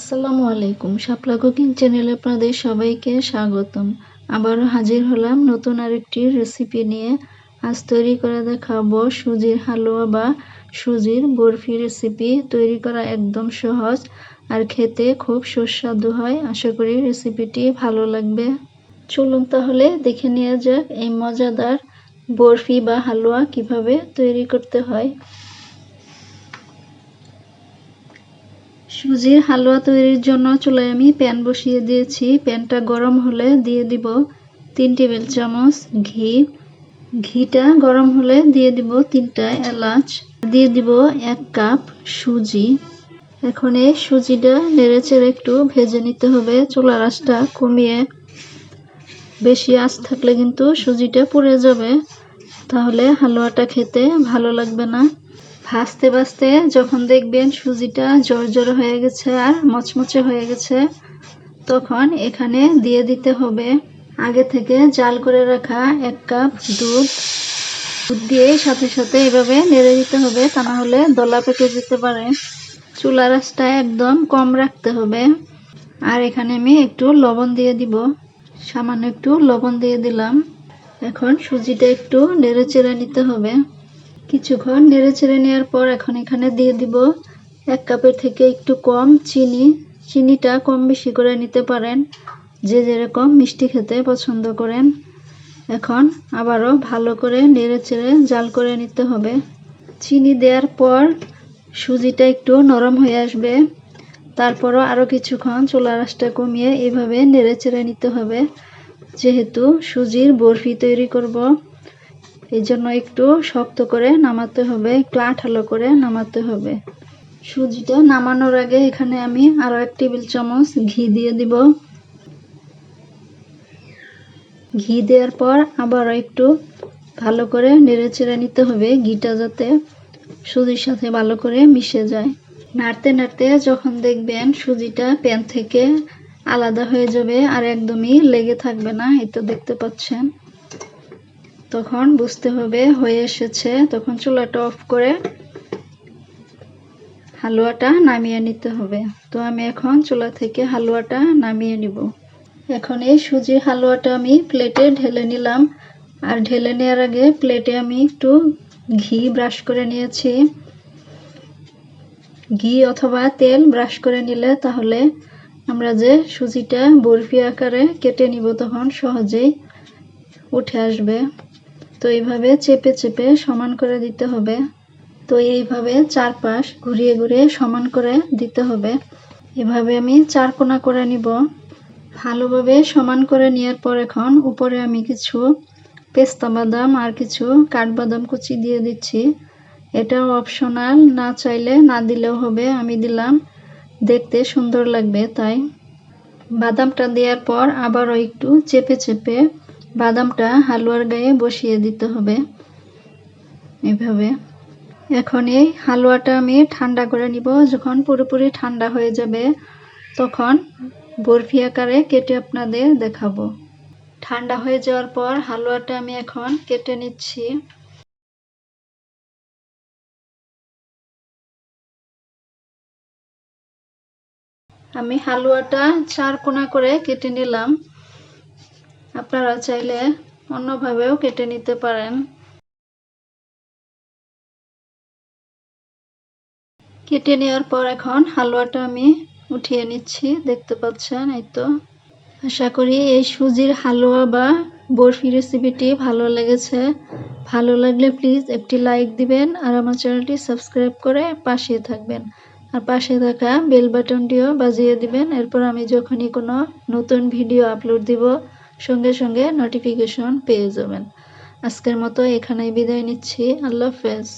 আসসালামু আলাইকুম, শাপলা কুকিং চ্যানেলে আপনাদের সবাইকে স্বাগতম। আবারও হাজির হলাম নতুন আরেকটি রেসিপি নিয়ে। আজ তৈরি করে দেখাবো সুজির হালুয়া বা সুজির বরফি রেসিপি। তৈরি করা একদম সহজ আর খেতে খুব সুস্বাদু হয়। আশা করি রেসিপিটি ভালো লাগবে। চলুন তাহলে দেখে নেওয়া যাক এই মজাদার বরফি বা হালুয়া কিভাবে তৈরি করতে হয়। সুজির হালুয়া তৈরির জন্য চুলায় আমি প্যান বসিয়ে দিয়েছি। প্যানটা গরম হলে দিয়ে দিব 3 টেবিল চামচ ঘি। ঘিটা গরম হলে দিয়ে দিব 3টা এলাচ, দিয়ে দিব 1 কাপ সুজি। এখন এই সুজিটা নেড়েচেড়ে একটু ভেজে নিতে হবে চুলার আঁচটা কমিয়ে। বেশি আঁচ থাকলে কিন্তু সুজিটা পুড়ে যাবে, তাহলে হালুয়াটা খেতে ভালো লাগবে না। ভাজতে ভাজতে যখন দেখবেন সুজিটা জর্জর হয়ে গেছে আর মচমচে হয়ে গেছে, তখন এখানে দিয়ে দিতে হবে আগে থেকে জাল করে রাখা 1 কাপ দুধ। দুধ দিয়ে সাথে সাথে এভাবে নেড়ে দিতে হবে, তা না হলে দলা পেকে যেতে পারে। চুলার আঁচটা একদম কম রাখতে হবে। আর এখানে আমি একটু লবণ দিয়ে দিব, সামান্য একটু লবণ দিয়ে দিলাম। এখন সুজিটা একটু নেড়ে চেড়ে নিতে হবে। কিছুক্ষণ নেড়ে চেড়ে নেওয়ার পর এখন এখানে দিয়ে দিব 1 কাপের থেকে একটু কম চিনি। চিনিটা কম বেশি করে নিতে পারেন, যে যেরকম মিষ্টি খেতে পছন্দ করেন। এখন আবারও ভালো করে নেড়ে চেড়ে জাল করে নিতে হবে। চিনি দেওয়ার পর সুজিটা একটু নরম হয়ে আসবে, তারপরও আরও কিছুক্ষণ চুলার আঁচটা কমিয়ে এইভাবে নেড়ে চেড়ে নিতে হবে। যেহেতু সুজির বরফি তৈরি করব, এই জন্য একটু শক্ত করে নামাতে হবে, একটু আঠালো করে নামাতে হবে। সুজিটা নামানোর আগে এখানে আমি আরো 1 টেবিল চামচ ঘি দিয়ে দিব। ঘি দেওয়ার পর আবার একটু ভালো করে নেড়ে চেড়ে নিতে হবে, ঘিটা যাতে সুজির সাথে ভালো করে মিশে যায়। নাড়তে নাড়তে যখন দেখবেন সুজিটা প্যান থেকে আলাদা হয়ে যাবে আর একদমই লেগে থাকবে না, এই তো দেখতে পাচ্ছেন, তখন বুঝতে হবে হয়ে এসেছে। তখন চুলাটা অফ করে হালুয়াটা নামিয়ে নিতে হবে। তো আমি এখন চুলা থেকে হালুয়াটা নামিয়ে নিব। এখন এই সুজির হালুয়াটা আমি প্লেটে ঢেলে নিলাম। আর ঢেলে নেওয়ার আগে প্লেটে আমি একটু ঘি ব্রাশ করে নিয়েছি। ঘি অথবা তেল ব্রাশ করে নিলে তাহলে আমরা যে সুজিটা বরফি আকারে কেটে নিব তখন সহজেই উঠে আসবে। তো এইভাবে চেপে চেপে সমান করে দিতে হবে। তো এইভাবে চারপাশ ঘুরিয়ে ঘুরিয়ে সমান করে দিতে হবে। এভাবে আমি 4 কোণা করে নিব। ভালোভাবে সমান করে নেওয়ার পর এখন উপরে আমি কিছু পেস্তা বাদাম আর কিছু কাঠবাদাম কুচি দিয়ে দিচ্ছি। এটাও অপশনাল, না চাইলে না দিলেও হবে, আমি দিলাম, দেখতে সুন্দর লাগবে তাই। বাদামটা দেওয়ার পর আবারও একটু চেপে চেপে বাদামটা হালুয়ার গায়ে বসিয়ে দিতে হবে এভাবে। এখন এই হালুয়াটা আমি ঠান্ডা করে নিব। যখন পুরোপুরি ঠান্ডা হয়ে যাবে তখন বরফি আকারে কেটে আপনাদের দেখাবো। ঠান্ডা হয়ে যাওয়ার পর হালুয়াটা আমি এখন কেটে নিচ্ছি। আমি হালুয়াটা 4 কোণা করে কেটে নিলাম। আপনারা চাইলে অন্যভাবেও কেটে নিতে পারেন। কেটে নেওয়ার পর এখন হালুয়াটা আমি উঠিয়ে নিচ্ছি, দেখতে পাচ্ছেন, এই তো। আশা করি এই সুজির হালুয়া বা বরফি রেসিপিটি ভালো লেগেছে। ভালো লাগলে প্লিজ একটি লাইক দিবেন আর আমার চ্যানেলটি সাবস্ক্রাইব করে পাশে থাকবেন। আর পাশে থাকা বেল বাটনটিও বাজিয়ে দিবেন, এরপর আমি যখনই কোনো নতুন ভিডিও আপলোড দিব সঙ্গে সঙ্গে নোটিফিকেশন পেয়ে যাবেন। আজকের মতো এখানেই বিদায় নিচ্ছি। আল্লাহ হাফেজ।